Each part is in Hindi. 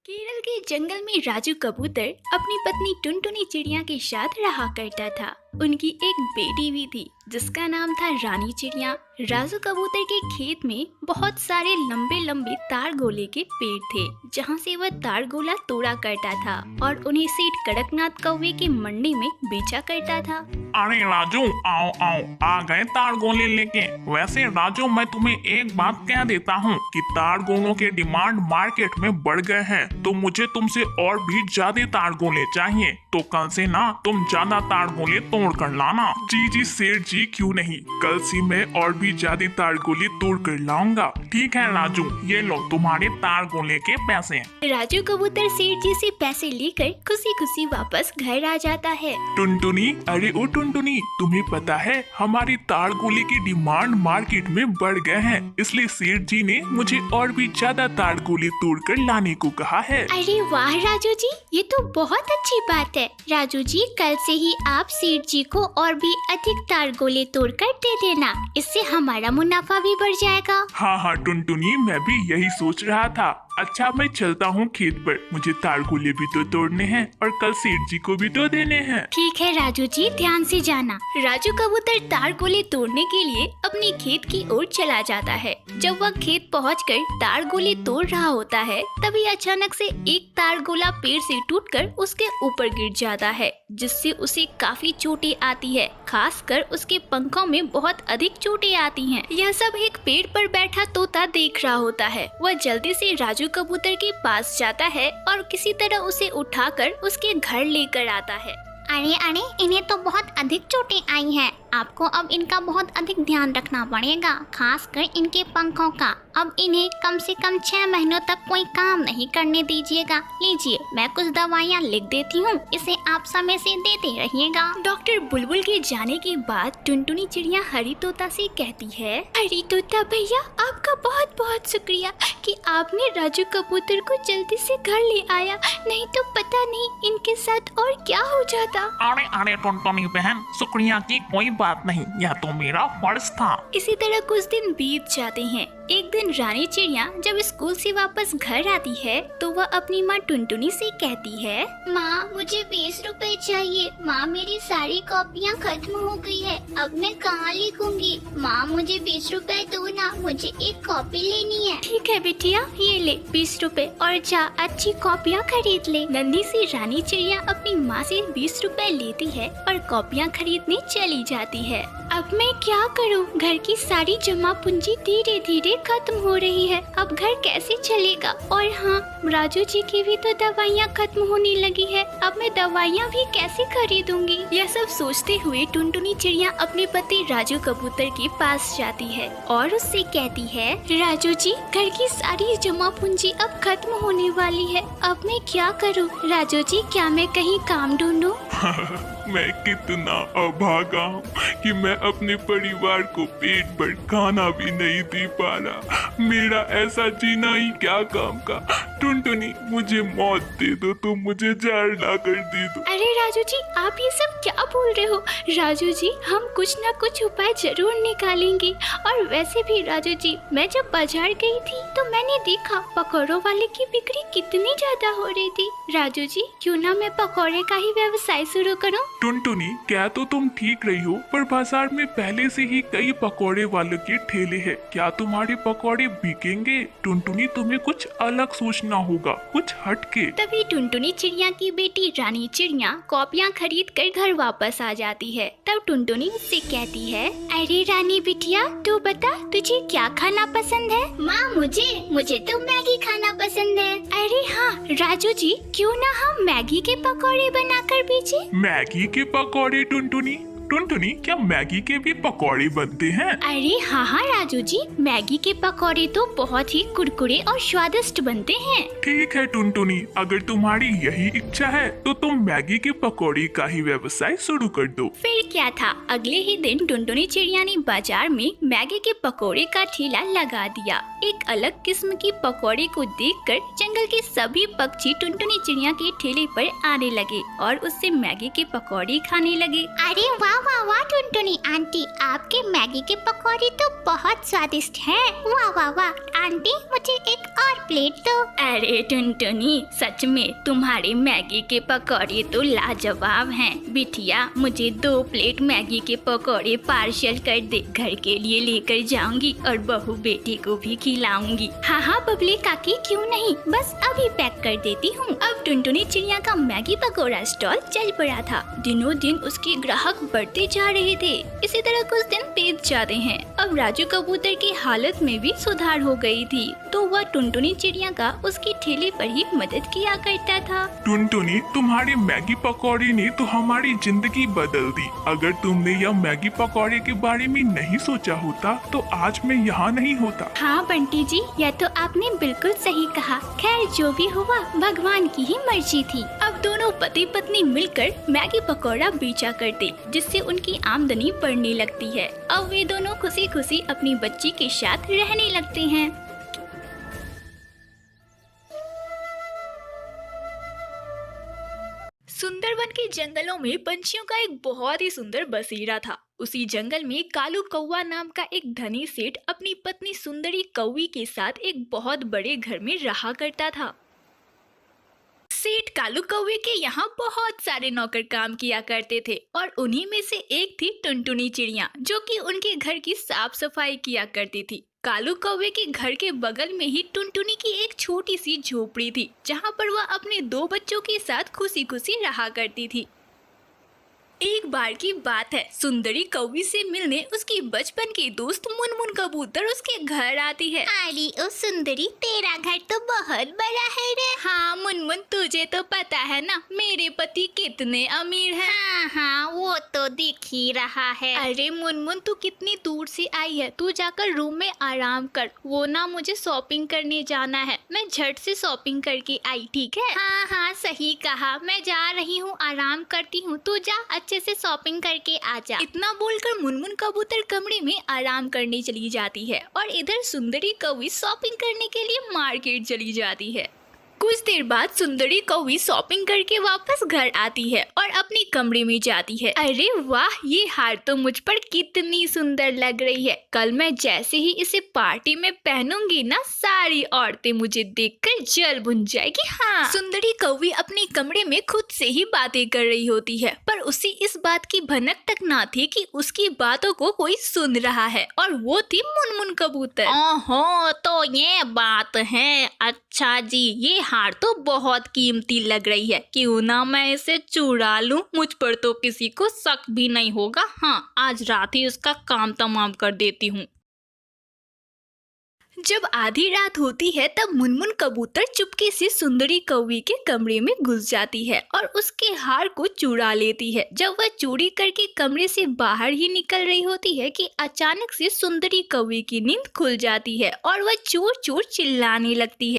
केरल के जंगल में राजू कबूतर अपनी पत्नी टुनटुनी चिड़िया के साथ रहा करता था। उनकी एक बेटी भी थी जिसका नाम था रानी चिड़िया। राजू कबूतर के खेत में बहुत सारे लंबे लंबे तार गोले के पेड़ थे जहाँ से वह तार गोला तोड़ा करता था और उन्हें सेठ कड़कनाथ कौवे की मंडी में बेचा करता था। अरे राजू, आओ आओ, आ गए तार गोले लेके। वैसे राजू, मैं तुम्हें एक बात कह देता हूँ कि तार गोलों के डिमांड मार्केट में बढ़ गए हैं, तो मुझे तुमसे और भी ज्यादा तार गोले चाहिए। तो कल से ना तुम ज्यादा तार गोले तोड़ कर लाना। जी जी सेठ जी, क्यों नहीं, कल से मैं और भी ज्यादा तार गोले तोड़ कर लाऊंगा। ठीक है राजू, ये लो तुम्हारे तार गोले के पैसे। राजू कबूतर सेठ जी से पैसे लेकर खुशी खुशी वापस घर आ जाता है। टुनटुनी, अरे ओ टुनटुनी, तुम्हें पता है हमारी तार गोले की डिमांड मार्केट में बढ़ गए हैं, इसलिए सेठ जी ने मुझे और भी ज्यादा तार गोले तोड़ कर लाने को कहा है। अरे वाह राजू जी, ये तो बहुत अच्छी बात है। राजू जी, कल से ही आप सेठ जी को और भी अधिक तार गोले तोड़ कर दे देना, इससे हमारा मुनाफा भी बढ़ जाएगा। हाँ हाँ टुनटुनी, मैं भी यही सोच रहा था। अच्छा, मैं चलता हूँ खेत पर, मुझे तार गोले भी तो तोड़ने हैं और कल सेठ जी को भी तो देने हैं। ठीक है राजू जी, ध्यान से जाना। राजू कबूतर तार गोले तोड़ने के लिए अपने खेत की ओर चला जाता है। जब वह खेत पहुंचकर तार गोले तोड़ रहा होता है, तभी अचानक से एक तार गोला पेड़ से टूटकर उसके ऊपर गिर जाता है, जिससे उसे काफी चोटें आती है। खासकर उसके पंखों में बहुत अधिक चोटें आती हैं। यह सब एक पेड़ पर बैठा तोता देख रहा होता है। वह जल्दी से राजू कबूतर के पास जाता है और किसी तरह उसे उठाकर उसके घर लेकर आता है। अरे अरे, इन्हें तो बहुत अधिक चोटें आई हैं। आपको अब इनका बहुत अधिक ध्यान रखना पड़ेगा, खासकर इनके पंखों का। अब इन्हें कम से कम 6 महीनों तक कोई काम नहीं करने दीजिएगा। लीजिए, मैं कुछ दवाइयाँ लिख देती हूँ, इसे आप समय से देते रहिएगा। डॉक्टर बुलबुल के जाने के बाद टुनटुनी चिड़िया हरी तोता से कहती है, हरी तोता भैया, आपका बहुत बहुत शुक्रिया कि आपने राजू कबूतर को जल्दी से घर ले आया, नहीं तो पता नहीं इनके साथ और क्या हो जाता। अरे अरे टुनटुनी बहन, शुक्रिया की कोई बात नहीं, यह तो मेरा फर्ज था। इसी तरह कुछ दिन बीत जाते हैं। एक दिन रानी चिड़िया जब स्कूल से वापस घर आती है तो वह अपनी माँ टुनटुनी से कहती है, माँ, मुझे 20 रुपए चाहिए। माँ, मेरी सारी कॉपियाँ खत्म हो गई है, अब मैं कहाँ लिखूंगी? माँ, मुझे 20 रुपए दो ना, मुझे एक कॉपी लेनी है। ठीक है बिटिया, ये ले 20 रुपए और जा अच्छी कॉपियाँ खरीद ले। नन्ही सी रानी चिड़िया अपनी माँ से 20 रुपए लेती है और कॉपियाँ खरीदने चली जाती है। अब मैं क्या करूँ? घर की सारी जमा पूंजी धीरे धीरे खत्म हो रही है, अब घर कैसे चलेगा? और हाँ, राजू जी की भी तो दवाइयाँ खत्म होने लगी है, अब मैं दवाइयाँ भी कैसे खरीदूंगी? यह सब सोचते हुए टुनटुनी चिड़िया अपने पति राजू कबूतर के पास जाती है और उससे कहती है, राजू जी, घर की सारी जमा पूंजी अब खत्म होने वाली है, अब मैं क्या करूँ? राजू जी, क्या मैं कहीं काम ढूंढूं? मैं कितना अभागा हूँ कि मैं अपने परिवार को पेट भर खाना भी नहीं दे पा रहा। मेरा ऐसा जीना ही क्या काम का। टुनटुनी, मुझे मौत दे दो, तुम मुझे जहर ला कर दे दो। अरे राजू जी, आप ये सब क्या बोल रहे हो? राजू जी, हम कुछ न कुछ उपाय जरूर निकालेंगे। और वैसे भी राजू जी, मैं जब बाजार गई थी तो मैंने देखा पकौड़ों वाले की बिक्री कितनी ज्यादा हो रही थी। राजू जी, क्यों ना मैं पकौड़े का ही व्यवसाय शुरू करूं? टुनटुनी, क्या तो तुम ठीक रही हो, पर बाजार में पहले से ही कई पकौड़े वालों के ठेले हैं। क्या तुम्हारे पकौड़े बिकेंगे? टुनटुनी, तुम्हें कुछ अलग सोचना होगा, कुछ हटके। तभी टुनटुनी चिड़िया की बेटी रानी चिड़िया कॉपियाँ खरीद कर घर वापस आ जाती है। तब टुनटुनी उससे कहती है, अरे रानी बिटिया, तू बता, तुझे क्या खाना पसंद है? माँ, मुझे तो मैगी खाना पसंद है। अरे हाँ राजू जी, क्यों ना हम मैगी के पकौड़े बनाकर बेचें? मैगी के पकौड़े? टुनटुनी, क्या मैगी के भी पकौड़े बनते हैं? अरे हाँ हाँ राजू जी, मैगी के पकौड़े तो बहुत ही कुरकुरे और स्वादिष्ट बनते हैं। ठीक है टुनटुनी, अगर तुम्हारी यही इच्छा है तो तुम मैगी के पकौड़े का ही व्यवसाय शुरू कर दो। फिर क्या था, अगले ही दिन टुनटुनी चिड़िया ने बाजार में मैगी के पकौड़े का ठेला लगा दिया। एक अलग किस्म की पकौड़े को देखकर जंगल के सभी पक्षी टुनटुनी चिड़िया के ठेले पर आने लगे और उससे मैगी के पकौड़े खाने लगे। अरे वाह वाह वाह टुनटुनी आंटी, आपके मैगी के पकौड़े तो बहुत स्वादिष्ट हैं। वाह वाह वाह, आंटी मुझे एक और प्लेट दो। अरे टुनटुनी, सच में तुम्हारे मैगी के पकौड़े तो लाजवाब हैं। बिटिया, मुझे 2 प्लेट मैगी के पकौड़े पार्सल कर दे। घर के लिए लेकर जाऊंगी और बहू बेटी को भी खिलाऊंगी। हाँ हाँ बबली काकी, क्यों नहीं, बस अभी पैक कर देती हूँ। अब टुनटुनी चिड़िया का मैगी पकौड़ा स्टॉल चल पड़ा था। दिनों दिन उसके ग्राहक बढ़ते जा रहे थे। इसी तरह कुछ दिन बीत जाते हैं। अब राजू कबूतर की हालत में भी सुधार हो गई थी, तो वह टुनटुनी चिड़िया का उसकी ठेले पर ही मदद किया करता था। टुनटुनी, तुम्हारे मैगी पकौड़े ने तो हमारी जिंदगी बदल दी। अगर तुमने यह मैगी पकौड़े के बारे में नहीं सोचा होता तो आज मैं यहाँ नहीं होता। हाँ बंटी जी, यह तो आपने बिल्कुल सही कहा। खैर जो भी हुआ भगवान की ही मर्जी थी। अब दोनों पति पत्नी मिलकर मैगी पकौड़ा बेचा करते, जिससे उनकी आमदनी बढ़ने लगती है। अब वे दोनों खुशी खुशी अपनी बच्ची के साथ रहने लगते हैं। सुंदरवन के जंगलों में पंछियों का एक बहुत ही सुंदर बसेरा था। उसी जंगल में कालू कौवा नाम का एक धनी सेठ अपनी पत्नी सुंदरी कौवी के साथ एक बहुत बड़े घर में रहा करता था। सेठ कालू कौवे के यहाँ बहुत सारे नौकर काम किया करते थे और उन्हीं में से एक थी टुनटुनी चिड़िया, जो कि उनके घर की साफ सफाई किया करती थी। कालू कौवे के घर के बगल में ही टुनटुनी की एक छोटी सी झोपड़ी थी, जहाँ पर वह अपने 2 बच्चों के साथ खुशी खुशी रहा करती थी। एक बार की बात है, सुंदरी कौवी से मिलने उसकी बचपन की दोस्त मुनमुन कबूतर उसके घर आती है। अरे ओ सुंदरी, तेरा घर तो बहुत बड़ा है रे। हाँ मुनमुन, तुझे तो पता है ना मेरे पति कितने अमीर हैं। हाँ हाँ, वो तो दिख ही रहा है। अरे मुनमुन, तू कितनी दूर से आई है, तू जाकर रूम में आराम कर। वो ना मुझे शॉपिंग करने जाना है, मैं झट से शॉपिंग करके आई, ठीक है? हाँ हाँ सही कहा, मैं जा रही हूँ, आराम करती हूँ, तू जा अच्छे से शॉपिंग करके आ जा। इतना बोलकर मुनमुन कबूतर कमरे में आराम करने चली जाती है और इधर सुंदरी कौवी शॉपिंग करने के लिए मार्केट चली जाती है। कुछ देर बाद सुंदरी कौवी शॉपिंग करके वापस घर आती है और अपनी कमरे में जाती है। अरे वाह, ये हार तो मुझ पर कितनी सुंदर लग रही है। कल मैं जैसे ही इसे पार्टी में पहनूंगी ना, सारी औरतें मुझे देखकर जल भुन जाएगी। हाँ, सुंदरी कौवी अपने कमरे में खुद से ही बातें कर रही होती है, पर उसे इस बात की भनक तक ना थी कि उसकी बातों को कोई सुन रहा है, और वो थी मुनमुन कबूतर। ओहो, तो ये बात है। अच्छा जी, ये हार तो बहुत कीमती लग रही है, क्यों ना मैं इसे चुरा लूं। मुझ पर तो किसी को शक भी नहीं होगा। हाँ, आज रात ही उसका काम तमाम कर देती हूँ। जब आधी रात होती है तब मुनमुन कबूतर चुपके से सुंदरी कौवी के कमरे में घुस जाती है और उसके हार को चुरा लेती है। जब वह चोरी करके कमरे से बाहर ही निकल रही होती है कि अचानक से सुंदरी कौवी की नींद खुल जाती है और वह चोर चोर चिल्लाने लगती है।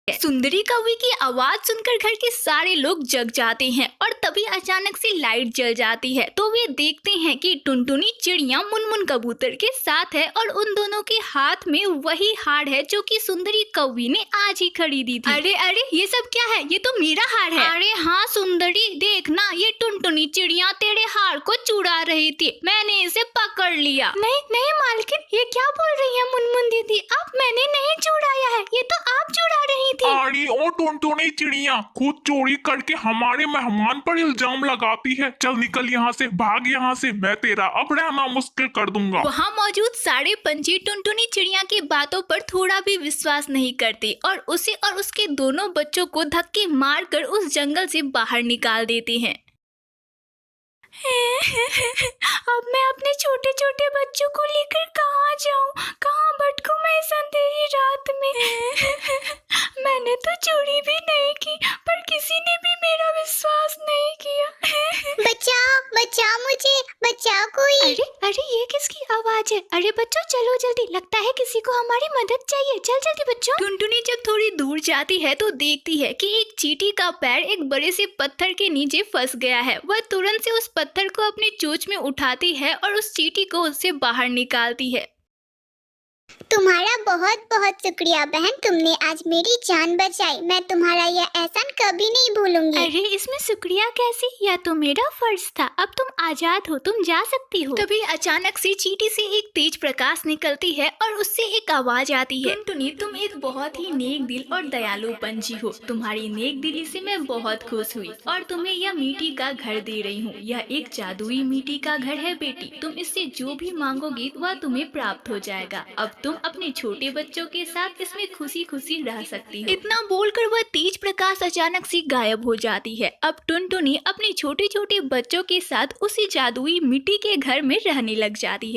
सुंदरी कौवी की आवाज सुनकर घर के सारे लोग जग जाते हैं और तभी अचानक से लाइट जल जाती है, तो वे देखते हैं कि टुनटुनी चिड़िया मुनमुन कबूतर के साथ है और उन दोनों के हाथ में वही हार है जो कि सुंदरी कौवी ने आज ही खरीदी थी। अरे अरे, ये सब क्या है? ये तो मेरा हार है। अरे हाँ सुंदरी, देखना, ये टुनटुनी चिड़िया तेरे हार को चुरा रही थी, मैंने इसे पकड़ लिया। नहीं नहीं मालकिन, ये क्या बोल रही है मुनमुन दीदी? मैंने नहीं चुराया है, ये तो आप चुरा रही थी। अरे ओ टुनटुनी चिड़िया, खुद चोरी करके हमारे मेहमान पर इल्जाम लगाती है। चल निकल यहाँ से, भाग यहाँ से, मैं तेरा अब रहना मुश्किल कर दूंगा। वहाँ मौजूद सारे पंछी टुनटुनी चिड़िया की बातों पर थोड़ा भी विश्वास नहीं करते और उसे और उसके दोनों बच्चों को धक्के मारकर उस जंगल से बाहर निकाल देते हैं। अब मैं अपने छोटे छोटे बच्चों को लेकर कहाँ जाऊँ, कहाँ भटकूं मैं इस अंधेरी रात में? मैंने तो चोरी भी नहीं की, पर किसी ने भी मेरा विश्वास नहीं किया। बचाओ बचाओ, मुझे बचाओ कोई। अरे अरे, ये किसकी आवाज है? अरे बच्चों चलो जल्दी, लगता है किसी को हमारी मदद चाहिए। चल जल्दी बच्चों। टुनटुनी जब थोड़ी दूर जाती है तो देखती है कि एक चींटी का पैर एक बड़े से पत्थर के नीचे फंस गया है। वह तुरंत से उस पत्थर को अपनी चोंच में उठाती है और उस चींटी को उससे बाहर निकालती है। तुम्हारा बहुत बहुत शुक्रिया बहन, तुमने आज मेरी जान बचाई। मैं तुम्हारा यह एहसान कभी नहीं भूलूंगी। अरे इसमें शुक्रिया कैसी, यह तो मेरा फर्ज था। अब तुम आजाद हो, तुम जा सकती हो। तभी अचानक से चींटी से एक तेज प्रकाश निकलती है और उससे एक आवाज आती है, टुनटुनी तुम एक बहुत ही नेक दिल और दयालु पंछी हो। तुम्हारी नेक दिली से मैं बहुत खुश हुई और तुम्हें यह मिट्टी का घर दे रही हूँ। यह एक जादुई मिट्टी का घर है बेटी, तुम इससे जो भी मांगोगी वह तुम्हें प्राप्त हो जाएगा। अब तुम अपने छोटे बच्चों के साथ इसमें खुशी खुशी रह सकती हो। इतना बोलकर वह तेज प्रकाश अचानक से गायब हो जाती है। अब टुनटुनी अपने छोटे छोटे बच्चों के साथ उसी जादुई मिट्टी के घर में रहने लग जाती है।